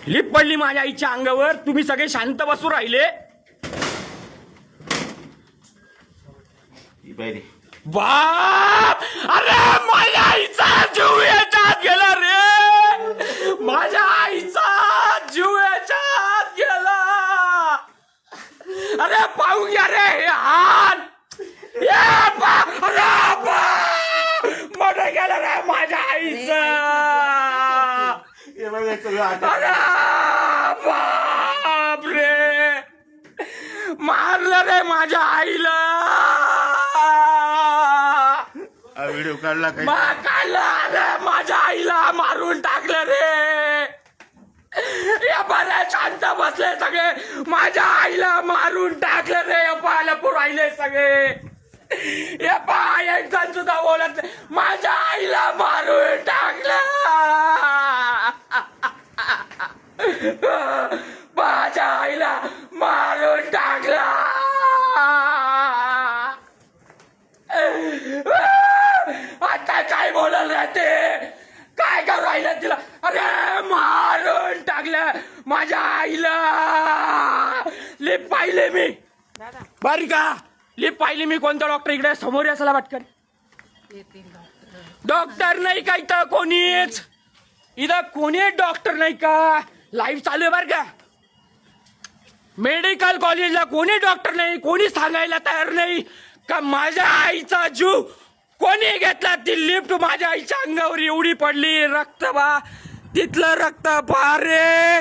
Lip पडली माझ्या आईच्या अंगावर, तुम्ही सगळे शांत बसू राहिले। बाप, अरे माझ्या आईचा जीव याच्यात गेला रे, माझ्या आईचा जीव याच्यात गेला। अरे पाहू घ्या रे हे हात, मोठं गेलं रे माझ्या आईचा। अरे बाप रे, मारलं रे माझ्या आईला। व्हिडिओ काढला काय? काढला माझ्या आईला मारून टाकलं रे। या बऱ्या शांत बसले सगळे, माझ्या आईला मारून टाकलं रे। पाहायला पुरायले सगळे, या पायाचं सुद्धा बोलत नाही, माझ्या आईला मारून टाकलं। माझ्या आईला मारून टाकलं। आता काय बोलायला राहते, काय करू राहिलं तिला? अरे मारून टाकलं माझ्या आईला। लिप पाहिले मी बरी का, लिप पाहिली मी। कोणता डॉक्टर इकडे समोर असायला पटकन? डॉक्टर नाही का इथं कोणीच, इथं कोणी डॉक्टर नाही का? लाईव्ह चालू आहे बर का। मेडिकल कॉलेजला कोणी डॉक्टर नाही, कोणी सांगायला तयार नाही का माझ्या आईचा जीव कोणी घेतला। ती लिफ्ट माझ्या आईच्या अंगावर एवढी पडली, रक्त बा, तिथलं रक्त पहा रे।